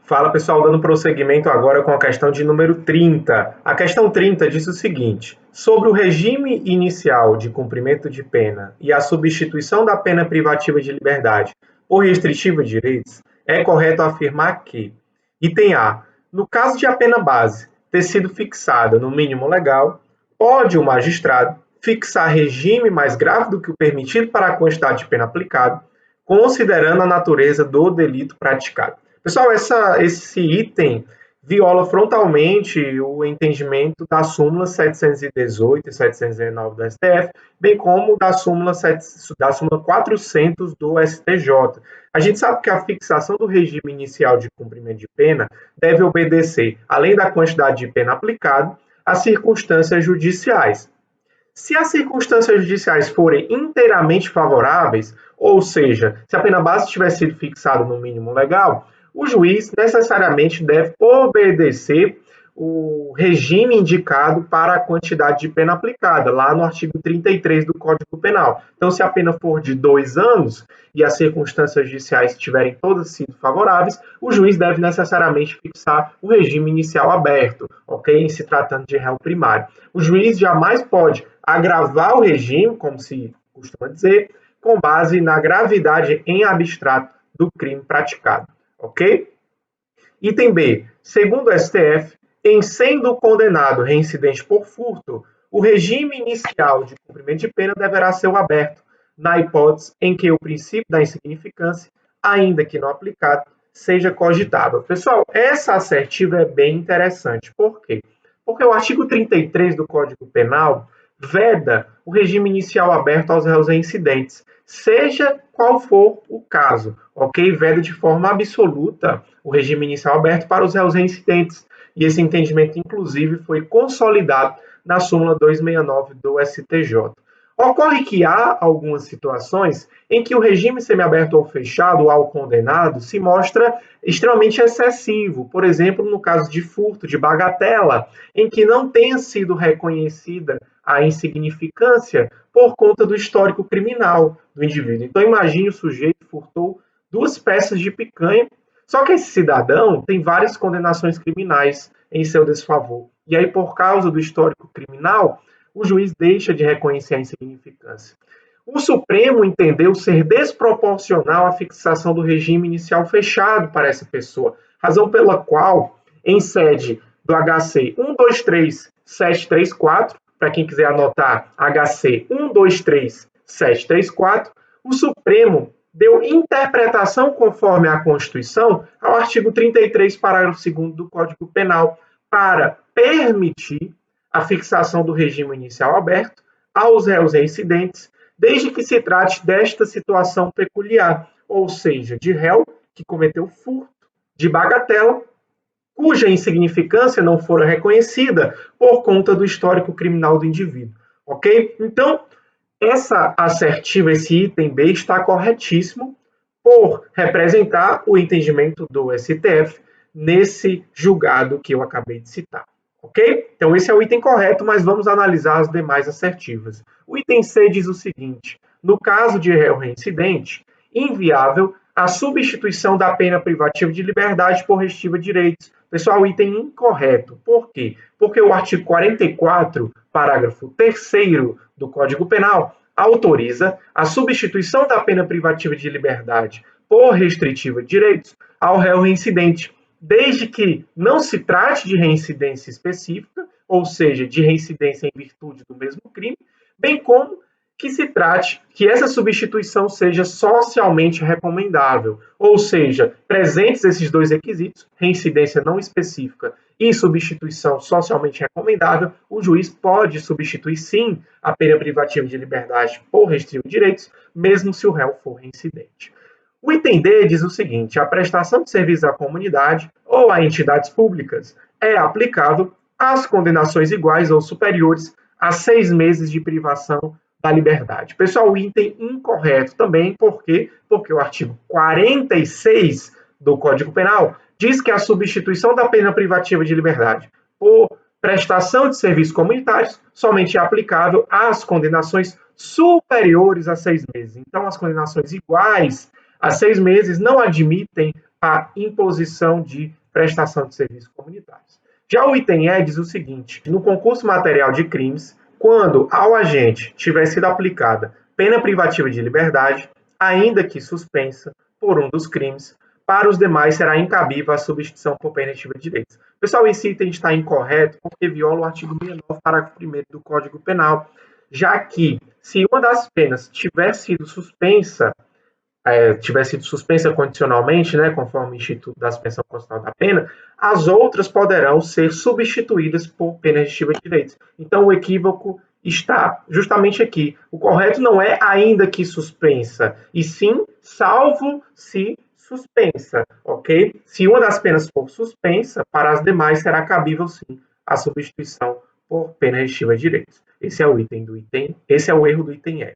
Fala pessoal, dando prosseguimento agora com a questão de número 30. A questão 30 diz o seguinte: sobre o regime inicial de cumprimento de pena e a substituição da pena privativa de liberdade por restritiva de direitos, é correto afirmar que, item A, no caso de a pena base ter sido fixada no mínimo legal, pode o magistrado fixar regime mais grave do que o permitido para a quantidade de pena aplicada, considerando a natureza do delito praticado. Pessoal, esse item viola frontalmente o entendimento da súmula 718 e 719 do STF, bem como da súmula 400 do STJ. A gente sabe que a fixação do regime inicial de cumprimento de pena deve obedecer, além da quantidade de pena aplicada, às circunstâncias judiciais. Se as circunstâncias judiciais forem inteiramente favoráveis, ou seja, se a pena base tiver sido fixada no mínimo legal, o juiz necessariamente deve obedecer o regime indicado para a quantidade de pena aplicada, lá no artigo 33 do Código Penal. Então, se a pena for de 2 anos e as circunstâncias judiciais tiverem todas sido favoráveis, o juiz deve necessariamente fixar o regime inicial aberto, ok? Em se tratando de réu primário. O juiz jamais pode agravar o regime, como se costuma dizer, com base na gravidade em abstrato do crime praticado, ok? Item B. Segundo o STF, em sendo condenado reincidente por furto, o regime inicial de cumprimento de pena deverá ser o aberto, na hipótese em que o princípio da insignificância, ainda que não aplicado, seja cogitável. Pessoal, essa assertiva é bem interessante. Por quê? Porque o artigo 33 do Código Penal veda o regime inicial aberto aos réus reincidentes, seja qual for o caso, ok? Veda de forma absoluta o regime inicial aberto para os réus reincidentes, e esse entendimento, inclusive, foi consolidado na súmula 269 do STJ. Ocorre que há algumas situações em que o regime semiaberto ou fechado ao condenado se mostra extremamente excessivo, por exemplo, no caso de furto, de bagatela, em que não tenha sido reconhecida a insignificância por conta do histórico criminal do indivíduo. Então, imagine o sujeito furtou 2 peças de picanha, só que esse cidadão tem várias condenações criminais em seu desfavor. E aí, por causa do histórico criminal, o juiz deixa de reconhecer a insignificância. O Supremo entendeu ser desproporcional a fixação do regime inicial fechado para essa pessoa, razão pela qual, em sede do HC 123734, para quem quiser anotar, HC 123734, o Supremo deu interpretação conforme a Constituição ao artigo 33, parágrafo 2º do Código Penal, para permitir a fixação do regime inicial aberto aos réus reincidentes, desde que se trate desta situação peculiar, ou seja, de réu que cometeu furto de bagatela, cuja insignificância não fora reconhecida por conta do histórico criminal do indivíduo, ok? Então, essa assertiva, esse item B, está corretíssimo por representar o entendimento do STF nesse julgado que eu acabei de citar. Ok? Então, esse é o item correto, mas vamos analisar as demais assertivas. O item C diz o seguinte: no caso de réu reincidente, inviável a substituição da pena privativa de liberdade por restritiva de direitos. Pessoal, item incorreto. Por quê? Porque o artigo 44, parágrafo 3º do Código Penal, autoriza a substituição da pena privativa de liberdade por restritiva de direitos ao réu reincidente, desde que não se trate de reincidência específica, ou seja, de reincidência em virtude do mesmo crime, bem como que se trate que essa substituição seja socialmente recomendável, ou seja, presentes esses 2 requisitos, reincidência não específica e substituição socialmente recomendável, o juiz pode substituir sim a pena privativa de liberdade por restrição de direitos, mesmo se o réu for reincidente. O item D diz o seguinte: a prestação de serviço à comunidade ou a entidades públicas é aplicável às condenações iguais ou superiores a 6 meses de privação da liberdade. Pessoal, o item incorreto também, por quê? Porque o artigo 46 do Código Penal diz que a substituição da pena privativa de liberdade por prestação de serviços comunitários somente é aplicável às condenações superiores a 6 meses. Então, as condenações iguais a 6 meses não admitem a imposição de prestação de serviços comunitários. Já o item E diz o seguinte: no concurso material de crimes, quando ao agente tiver sido aplicada pena privativa de liberdade, ainda que suspensa, por um dos crimes, para os demais será incabível a substituição por pena restritiva de direitos. Pessoal, esse item está incorreto porque viola o artigo 69, parágrafo 1º do Código Penal, já que se uma das penas tiver sido suspensa condicionalmente, né, conforme o Instituto da Suspensão Condicional da Pena, as outras poderão ser substituídas por pena restritiva de direitos. Então, o equívoco está justamente aqui. O correto não é ainda que suspensa, e sim salvo se suspensa, ok? Se uma das penas for suspensa, para as demais será cabível, sim, a substituição por pena restritiva de direitos. Esse é o erro do item E.